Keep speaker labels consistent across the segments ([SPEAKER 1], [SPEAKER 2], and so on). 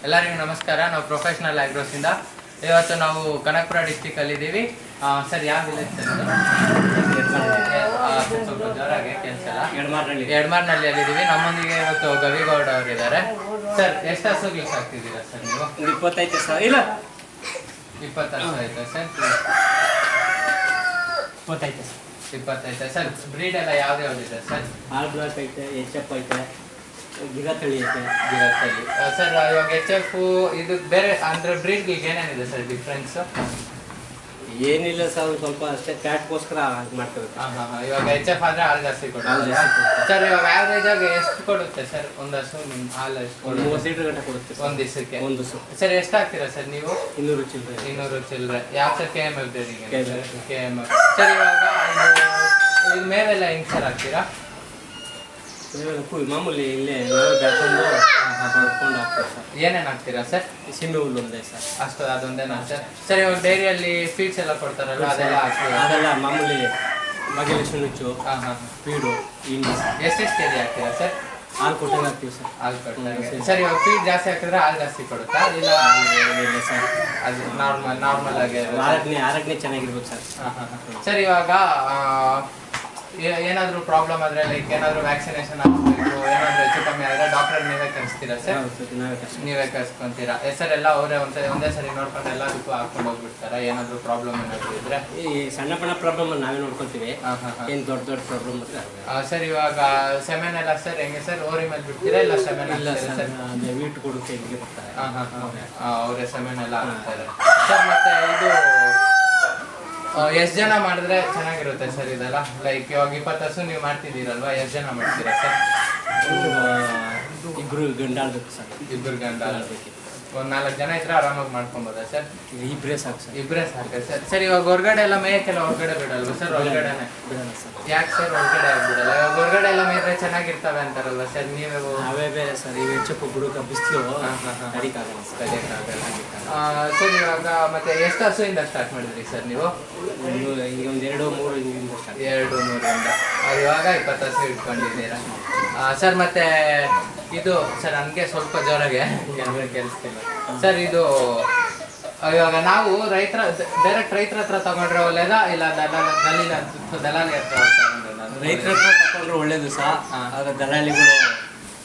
[SPEAKER 1] ಎಲ್ಲರಿಗೂ ನಮಸ್ಕಾರ. ನಾವು ಪ್ರೊಫೆಷನಲ್ ಆಗ್ರೋಸಿಂದ ಇವತ್ತು ನಾವು ಕನಕಪುರ ಡಿಸ್ಟಿಕಲ್ಲಿ ಇದ್ದೀವಿ. ಸರ್ ಯಾವ ವಿಲೇಜ್ ಸ್ವಲ್ಪ ಜೋರಾಗಿ ಕೆಲಸ ಎಡಮಾರ್ನಳ್ಳಿಯಲ್ಲಿದ್ದೀವಿ. ನಮ್ಮೊಂದಿಗೆ ಇವತ್ತು ಗವಿಗೌಡ ಅವರಿದ್ದಾರೆ. ಸರ್ ಎಷ್ಟು ಹಸುಗಳು ಸಾಕ್ತಿದ್ದೀರಾ ಸರ್ ನೀವು?
[SPEAKER 2] 25 ಸರ್. ಇಲ್ಲ
[SPEAKER 1] 20 ಹಸು ಆಯ್ತಾ ಸರ್? 25 ಸರ್. ಬ್ರೀಡ್ ಎಲ್ಲ ಯಾವ್ದು ಯಾವ್ದಿದೆ ಸರ್?
[SPEAKER 2] ಆಲ್ ಬ್ಲಾಕ್ ಐತೆ, HF ಐತೆ, ಗಿರತಳಿ ಐತೆ.
[SPEAKER 1] ಸರ್ ಇವಾಗ HF ಇದು ಬೇರೆ ಅಂದ್ರೆ ಬ್ರೀಡ್ಗಳಿಗೆ ಏನೇನಿದೆ ಸರ್ ಡಿಫ್ರೆನ್ಸ್?
[SPEAKER 2] ಏನಿಲ್ಲ ಸರ್, ಸ್ವಲ್ಪ ಅಷ್ಟೇ ಫ್ಯಾಟ್ಗೋಸ್ಕರ ಮಾಡ್ತೇವೆ.
[SPEAKER 1] ಇವಾಗ HF ಆದ್ರೆ ಹಾಲು ಜಾಸ್ತಿ ಕೊಡುತ್ತೆ ಸರ್. ಇವಾಗ ಆವ್ರೇಜ್ ಆಗಿ ಎಷ್ಟು ಕೊಡುತ್ತೆ ಸರ್ ಒಂದು ಹಸು? ಹಾಲು ಎಷ್ಟು?
[SPEAKER 2] 30 ಲೀಟರ್ ಗಂಟೆ ಕೊಡುತ್ತೆ
[SPEAKER 1] ಒಂದು ದಿವಸಕ್ಕೆ.
[SPEAKER 2] ಒಂದು ದಿವಸ
[SPEAKER 1] ಸರ್ ಎಷ್ಟು ಹಾಕ್ತೀರಾ ಸರ್ ನೀವು?
[SPEAKER 2] 200 ಚಿಲ್ಲರೆ.
[SPEAKER 1] 200 ಚಿಲ್ಲರೆ. ಯಾವ ಸರ್? KMF ಡೈರಿಗೆ. KMF. ಸರ್ ಇವಾಗ ಇದು ಮೇವೆಲ್ಲ ಹೆಂಗ್ ಸರ್ ಹಾಕ್ತೀರಾ?
[SPEAKER 2] ಮಾಮೂಲಿ ಇಲ್ಲೇ ಬೆಳ್ಕೊಂಡು ಬರ್ಕೊಂಡು ಹಾಕ್ತೀವಿ ಸರ್.
[SPEAKER 1] ಏನೇನು ಹಾಕ್ತೀರಾ ಸರ್?
[SPEAKER 2] ಸೀಮೆ ಹುಲ್ಲು ಒಂದೇ ಸರ್.
[SPEAKER 1] ಅಷ್ಟು ಅದೊಂದೇನಾ ಸರ್? ಸರ್ ಇವಾಗ ಡೈರಿಯಲ್ಲಿ ಫೀಡ್ಸ್ ಎಲ್ಲ ಕೊಡ್ತಾರಲ್ಲ ಅದೆಲ್ಲ ಹಾಕ್ತೀರಾ?
[SPEAKER 2] ಅದೆಲ್ಲ ಮಾಮೂಲಿ ಭಾಗ್ಯಲಕ್ಷ್ಮಿ ನುಚ್ಚು, ಫೀಡು, ಇಂಡಿ.
[SPEAKER 1] ಎಷ್ಟೆಷ್ಟು ಕೆಜಿ ಹಾಕ್ತೀರಾ ಸರ್?
[SPEAKER 2] ಹಾಲು ಕೊಟ್ಟಂಗೆ ಹಾಕ್ತೀವಿ ಸರ್.
[SPEAKER 1] ಹಾಲು ಕೊಟ್ಟಂಗೆ. ಸರ್ ಇವಾಗ ಫೀಡ್ ಜಾಸ್ತಿ ಹಾಕಿದ್ರೆ ಹಾಲು ಜಾಸ್ತಿ ಕೊಡುತ್ತಾ? ಇಲ್ಲ
[SPEAKER 2] ಸರ್,
[SPEAKER 1] ಅದು ನಾರ್ಮಲ್ ಆಗಿ
[SPEAKER 2] ಆರೋಗ್ಯ ಚೆನ್ನಾಗಿರ್ಬೇಕು ಸರ್.
[SPEAKER 1] ಸರ್ ಇವಾಗ ಏನಾದರೂ ಪ್ರಾಬ್ಲಮ್ ಆದರೆ ಲೈಕ್ ಏನಾದರೂ ವ್ಯಾಕ್ಸಿನೇಷನ್ ಹಾಕ್ಬೇಕು, ಏನಾದರೂ ಹೆಚ್ಚು ಕಮ್ಮಿ ಆದರೆ ಡಾಕ್ಟರ್ ನೀವೇ ಕರೆಸ್ತೀರಾ ಸರ್? ನೀವೇ ಕರ್ಸ್ಕೊಂತೀರಾ? ಸರ್ ಎಲ್ಲ ಅವರೇ ಒಂದೇ ಸರಿ ನೋಡ್ಕೊಂಡು ಎಲ್ಲದಕ್ಕೂ ಹಾಕೊಂಡು ಹೋಗ್ಬಿಡ್ತಾರಾ? ಏನಾದರೂ ಪ್ರಾಬ್ಲಮ್ ಏನಾದರೂ ಇದ್ರೆ?
[SPEAKER 2] ಈ ಸಣ್ಣ ಪಣ್ಣ ಪ್ರಾಬ್ಲಮ್ ನಾವೇ ನೋಡ್ಕೊತೀವಿ. ಏನು ದೊಡ್ಡ ಪ್ರಾಬ್ಲಮ್
[SPEAKER 1] ಸರ್ ಇವಾಗ ಸೆಮೆನ್ ಎಲ್ಲ ಸರ್ ಹೆಂಗೆ ಸರ್? ಓರಿ ಮೇಲೆ ಬಿಡ್ತೀರಾ ಇಲ್ಲ ಸೆಮೆನ್?
[SPEAKER 2] ಇಲ್ಲ ಸರ್, ವೀಟ್ ಕೊಡೋಕೆ ಇಲ್ಲಿಗೆ ಬರ್ತಾರೆ.
[SPEAKER 1] ಅವರೇ ಸೆಮೆನ್ ಎಲ್ಲ ಹಾಕ್ತಾರೆ ಸರ್. ಮತ್ತೆ ಇದು ಎಷ್ಟು ಜನ ಮಾಡಿದ್ರೆ ಚೆನ್ನಾಗಿರುತ್ತೆ ಸರ್ ಇದೆಲ್ಲ? ಲೈಕ್ ಇವಾಗ 20 ಹಸು ನೀವು ಮಾಡ್ತಿದ್ದೀರಲ್ವಾ, ಎಷ್ಟು ಜನ ಮಾಡ್ತೀರಾ ಸರ್?
[SPEAKER 2] ಇಬ್ರು ಗಂಡಾಳ್ಬೇಕು ಸರ್.
[SPEAKER 1] ಇಬ್ಬರು ಗಂಡ ಒಂದು 4 ಜನ ಇದ್ರೆ ಆರಾಮಾಗಿ ಮಾಡ್ಕೊಬೋದಾ ಸರ್?
[SPEAKER 2] ಇಬ್ಬರೇ ಸಾಕು ಸರ್.
[SPEAKER 1] ಇಬ್ಬರೇ ಸಾಕು ಸರ್. ಸರ್ ಇವಾಗ ಹೊರಗಡೆ ಎಲ್ಲ ಮೇಯಕ್ಕೆಲ್ಲ ಹೊರಗಡೆ ಬಿಡಲ್ವಾ ಸರ್? ಹೊರಗಡೆನೆ
[SPEAKER 2] ಬಿಡಲ್ಲ ಸರ್.
[SPEAKER 1] ಯಾಕೆ ಸರ್ ಹೊರಗಡೆ ಬಿಡಲ್ಲ? ಇವಾಗ ಹೊರಗಡೆ ಎಲ್ಲ ಮೇಯ್ರೆ ಚೆನ್ನಾಗಿರ್ತವೆ ಅಂತಾರಲ್ವಾ ಸರ್? ನೀವೇ
[SPEAKER 2] ಅವೇ ಬೇರೆ ಸರ್. ಈಗ ಹೆಚ್ಚು ಬುಡುಕ ಬಿಸಿಲು ತಡಿಕಾಗಲ್ಲ ಸರ್.
[SPEAKER 1] ಸರ್ ಇವಾಗ ಮತ್ತೆ ಎಷ್ಟು ಹಸುವಿಂದ ಸ್ಟಾರ್ಟ್ ಮಾಡಿದ್ರಿ ಸರ್ ನೀವು?
[SPEAKER 2] ಈಗ ಒಂದು 2-3 ಹಿಂಗಿಂದ ಸ್ಟಾರ್ಟ್.
[SPEAKER 1] 2-3 ಅದು ಇವಾಗ 20 ಹಸು ಇಟ್ಕೊಂಡಿದ್ದೀರಾ ಸರ್? ಮತ್ತೆ ಇದು ಸರ್ ನನಗೆ ಸ್ವಲ್ಪ ಜೋರಾಗೆ ಕೇಳಿಸ್ತಿಲ್ಲ ಸರ್. ಇದು ಇವಾಗ ನಾವು ಡೈರೆಕ್ಟ್ ರೈತರ ಹತ್ರ ತಗೊಂಡ್ರೆ ಒಳ್ಳೇದಾ ಇಲ್ಲ ದಲಾಲಿ ಹತ್ರ ತಗೊಂಡ್ರೆ?
[SPEAKER 2] ರೈತರ ಹತ್ರ ತಗೊಂಡ್ರೆ ಒಳ್ಳೇದು ಸರ್. ಆಗ ದಲಾಳಿಗಳು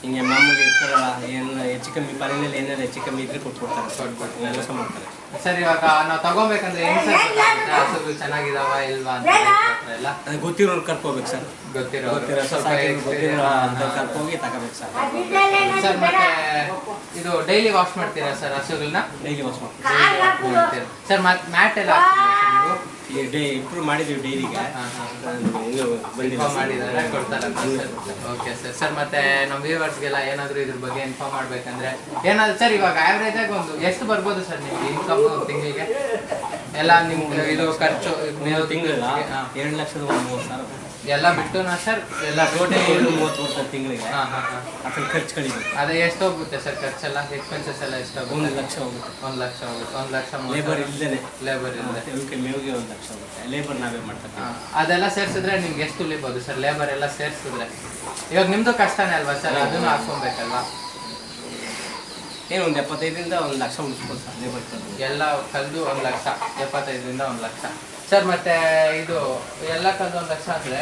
[SPEAKER 2] ಹಿಂಗೆ ಮಾಮೂಲಿ ಇರ್ತಾರಲ್ಲ, ಏನು ಹೆಚ್ಚು ಕಮ್ಮಿ ಪಾಲಿನಲ್ಲಿ ಏನಾದ್ರು ಹೆಚ್ಚು ಕಮ್ಮಿ ಇದ್ರೆ ಕೊಟ್ಬಿಡ್ತಾರೆ, ಮೋಸ ಮಾಡ್ತಾರೆ
[SPEAKER 1] ಸರ್. ಇವಾಗ ನಾವು ತಗೋಬೇಕಂದ್ರೆ ಹೆಂಗ್ ಸರ್ ಹಸುಗಳು ಚೆನ್ನಾಗಿದಾವ ಇಲ್ವಾ ಅಂತ ಎಲ್ಲ
[SPEAKER 2] ಅದು ಗೊತ್ತಿರೋರು ಕರ್ಕೋಬೇಕು ಸರ್.
[SPEAKER 1] ಗೊತ್ತಿರೋರು
[SPEAKER 2] ಕರ್ಕೋಗಿ ತಗೋಬೇಕು ಸರ್.
[SPEAKER 1] ಸರ್ ಮತ್ತೆ ಇದು ಡೈಲಿ ವಾಶ್ ಮಾಡ್ತೀರಾ ಸರ್ ಹಸುಗಳನ್ನ?
[SPEAKER 2] ಡೈಲಿ ವಾಶ್ ಮಾಡ್ತೀರಾ
[SPEAKER 1] ಸರ್? ಮತ್ತೆ ಮ್ಯಾಟ್ ಎಲ್ಲ ಹಾಕ್ತೀರಾ ನೀವು?
[SPEAKER 2] ಇಂಪ್ರೂವ್ ಮಾಡಿದ್ದೀವಿ ಡೈರಿಗೆ.
[SPEAKER 1] ಮಾಡಿದ್ದಾರೆ ಕೊಡ್ತಾರೆ. Okay sir. ಸರ್ ಮತ್ತೆ ನಮ್ಮ ವ್ಯೂವರ್ಸ್ಗೆಲ್ಲ ಏನಾದರೂ ಇದ್ರ ಬಗ್ಗೆ ಇನ್ಫಾರ್ಮ್ ಮಾಡ್ಬೇಕಂದ್ರೆ ಏನಾದ್ರು ಸರ್ ಇವಾಗ ಆವ್ರೇಜ್ ಆಗಿ ಒಂದು ಎಷ್ಟು ಬರ್ಬೋದು ಸರ್ ನಿಮ್ಗೆ ಇನ್ಕಮ್ ತಿಂಗಳಿಗೆ ಎಲ್ಲ? ನಿಮ್ಗೆ ಇದು ಖರ್ಚು
[SPEAKER 2] ನೀವು ತಿಂಗಳ 2,30,000
[SPEAKER 1] ಎಲ್ಲ ಬಿಟ್ಟುನಾ ಸರ್? ಎಲ್ಲ
[SPEAKER 2] ಟೋಟಲ್ 30 ಬರ್ತಾರೆ ತಿಂಗಳಿಗೆ. ಅದ್ರ ಖರ್ಚು ಕಡಿಮೆ.
[SPEAKER 1] ಅದೇ ಎಷ್ಟು ಹೋಗುತ್ತೆ ಸರ್ ಖರ್ಚೆಲ್ಲ? ಎಕ್ಸ್ಪೆನ್ಸಸ್ ಎಲ್ಲ ಎಷ್ಟು ಹೋಗುತ್ತೆ?
[SPEAKER 2] 1 ಲಕ್ಷ ಹೋಗುತ್ತೆ.
[SPEAKER 1] 1 ಲಕ್ಷ ಹೋಗುತ್ತೆ. 1 ಲಕ್ಷ
[SPEAKER 2] ಲೇಬರ್ ಇಲ್ಲದೆ.
[SPEAKER 1] ಲೇಬರ್ ಇಲ್ಲದೆ
[SPEAKER 2] ಮೇವಿಗೆ 1 ಲಕ್ಷ ಹೋಗುತ್ತೆ. ಲೇಬರ್ ನಾವೇ ಮಾಡ್ತೀವಿ.
[SPEAKER 1] ಅದೆಲ್ಲ ಸೇರಿಸಿದ್ರೆ ನಿಮ್ಗೆ ಎಷ್ಟು ಉಳಿಬೋದು ಸರ್? ಲೇಬರ್ ಎಲ್ಲ ಸೇರಿಸಿದ್ರೆ ಇವಾಗ ನಿಮ್ದು ಕಷ್ಟನೇ ಅಲ್ವಾ ಸರ್? ಅದನ್ನು ಹಾಕ್ಕೊಬೇಕಲ್ವಾ?
[SPEAKER 2] ಏನು ಒಂದು 75ರಿಂದ 1 ಲಕ್ಷ ಉಳಿಸ್ಬೋದು ಸರ್ ಲೇಬರ್
[SPEAKER 1] ಎಲ್ಲ ಕಲ್ದು 1 ಲಕ್ಷ. 75ರಿಂದ 1 ಲಕ್ಷ ಸರ್. ಮತ್ತೆ ಇದು ಎಲ್ಲ ಕಲ್ದು 1 ಲಕ್ಷ ಅಂದರೆ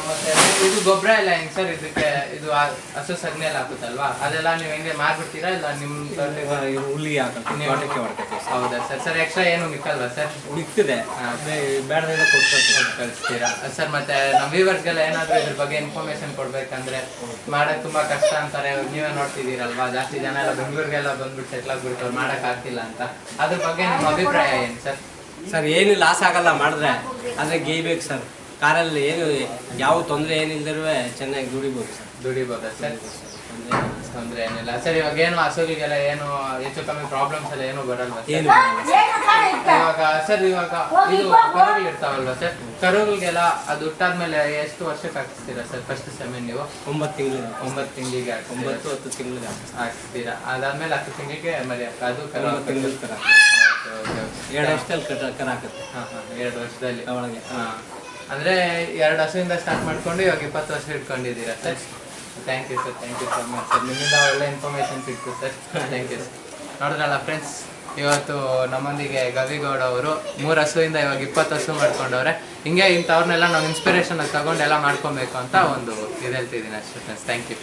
[SPEAKER 1] ಮತ್ತೆ ಇದು ಗೊಬ್ಬರ ಎಲ್ಲ ಹೆಂಗೆ ಸರ್? ಇದಕ್ಕೆ ಇದು ಹಸು ಸಗಣಿ ಎಲ್ಲ ಹಾಕುತ್ತಲ್ವಾ, ಅದೆಲ್ಲ ನೀವು ಹೆಂಗೆ ಮಾರ್ಬಿಡ್ತೀರಾ ಇಲ್ಲ ನಿಮ್ಮ
[SPEAKER 2] ಹುಲ್ಲಿಗೆ ಹಾಕಿ ಹೊಡ್ಕೊತೀವಿ?
[SPEAKER 1] ಹೌದಾ ಸರ್? ಸರ್ ಎಕ್ಸ್ಟ್ರಾ ಏನು ಮಿಕ್ಕಲ್ವಾ ಸರ್?
[SPEAKER 2] ಮಿಕ್ಕಿದೆ, ಬೇಡದಿಂದ
[SPEAKER 1] ಕಳಿಸ್ತೀರಾ ಸರ್? ಮತ್ತೆ ನಮ್ಮ ವ್ಯೂವರ್ಸ್ಗೆಲ್ಲ ಏನಾದರೂ ಇದ್ರ ಬಗ್ಗೆ ಇನ್ಫಾರ್ಮೇಶನ್ ಕೊಡ್ಬೇಕಂದ್ರೆ ಮಾಡೋದು ತುಂಬ ಕಷ್ಟ ಅಂತಾರೆ. ನೀವೇ ನೋಡ್ತಿದ್ದೀರಲ್ವಾ, ಜಾಸ್ತಿ ಜನ ಎಲ್ಲ ಬೆಂಗಳೂರಿಗೆಲ್ಲ ಬಂದ್ಬಿಟ್ಟು ಸೆಟ್ಲ್ ಆಗ್ಬಿಟ್ಟು ಮಾಡೋಕ್ಕಾಗ್ತಿಲ್ಲ ಅಂತ. ಅದ್ರ ಬಗ್ಗೆ ನಿಮ್ಮ ಅಭಿಪ್ರಾಯ ಏನು ಸರ್?
[SPEAKER 2] ಸರ್ ಏನು ಲಾಸ್ ಆಗಲ್ಲ ಮಾಡಿದ್ರೆ, ಆದರೆ ಗೇಯ್ಬೇಕು ಸರ್. ಕಾರಲ್ಲಿ ಏನು ಯಾವ ತೊಂದರೆ ಏನಿಲ್ಲರೂ ಚೆನ್ನಾಗಿ ದುಡಿಬೋದು ಸರ್.
[SPEAKER 1] ದುಡಿಬೋದಾ ಸರ್? ತೊಂದರೆ ಏನಿಲ್ಲ ಸರ್. ಇವಾಗ ಏನು ಹಸುಗಳಿಗೆಲ್ಲ ಏನು ಹೆಚ್ಚು ಕಮ್ಮಿ ಪ್ರಾಬ್ಲಮ್ಸ್ ಎಲ್ಲ ಏನು ಬರಲ್ವಾ?
[SPEAKER 2] ಏನು
[SPEAKER 1] ಇವಾಗ ಸರ್ ಇವಾಗ ಇದು ಕರುಗಳು ಇರ್ತಾವಲ್ವಾ ಸರ್? ಕರುಗಳಿಗೆಲ್ಲ ಅದು ಹುಟ್ಟಾದ್ಮೇಲೆ ಎಷ್ಟು ವರ್ಷಕ್ಕೆ ಹಾಕಿಸ್ತೀರಾ ಸರ್ ಫಸ್ಟ್ ಸೆಮೆನ್ ನೀವು?
[SPEAKER 2] 9 ತಿಂಗಳಿಗೆ.
[SPEAKER 1] 9 ತಿಂಗಳಿಗೆ
[SPEAKER 2] 9-10 ತಿಂಗಳಿಗೆ
[SPEAKER 1] ಹಾಕಿಸ್ತೀರಾ. ಅದಾದ್ಮೇಲೆ 10 ತಿಂಗಳಿಗೆ ಮರಿ ಅದು
[SPEAKER 2] 9 ತಿಂಗಳ ಕರ. 2 ವರ್ಷದಲ್ಲಿ ಕರ ಹಾಕುತ್ತೆ.
[SPEAKER 1] 2 ವರ್ಷದಲ್ಲಿ
[SPEAKER 2] ಒಳಗೆ.
[SPEAKER 1] ಅಂದರೆ 2 ಹಸುವಿಂದ ಸ್ಟಾರ್ಟ್ ಮಾಡ್ಕೊಂಡು ಇವಾಗ 20 ವರ್ಷ ಇಟ್ಕೊಂಡಿದ್ದೀರಾ sir? Thank you sir. Thank you so much sir. ನಿಮ್ಮಿಂದ ಒಳ್ಳೆ ಇನ್ಫಾರ್ಮೇಷನ್ ಸಿಕ್ತು ಸರ್. Thank you sir. ನೋಡಿದ್ರಲ್ಲ ಫ್ರೆಂಡ್ಸ್, ಇವತ್ತು ನಮ್ಮೊಂದಿಗೆ ಗವಿಗೌಡ ಅವರು 3 ಹಸುವಿಂದ ಇವಾಗ 20 ಹಸು ಮಾಡ್ಕೊಂಡವ್ರೆ. ಹಿಂಗೆ ಇಂಥವ್ರನ್ನೆಲ್ಲ ನಾವು ಇನ್ಸ್ಪಿರೇಷನ್ ತಗೊಂಡು ಎಲ್ಲ ಮಾಡ್ಕೊಬೇಕು ಅಂತ ಒಂದು ಇದು ಹೇಳ್ತಿದ್ದೀನಿ ಅಷ್ಟೇ ಫ್ರೆಂಡ್ಸ್. Thank you.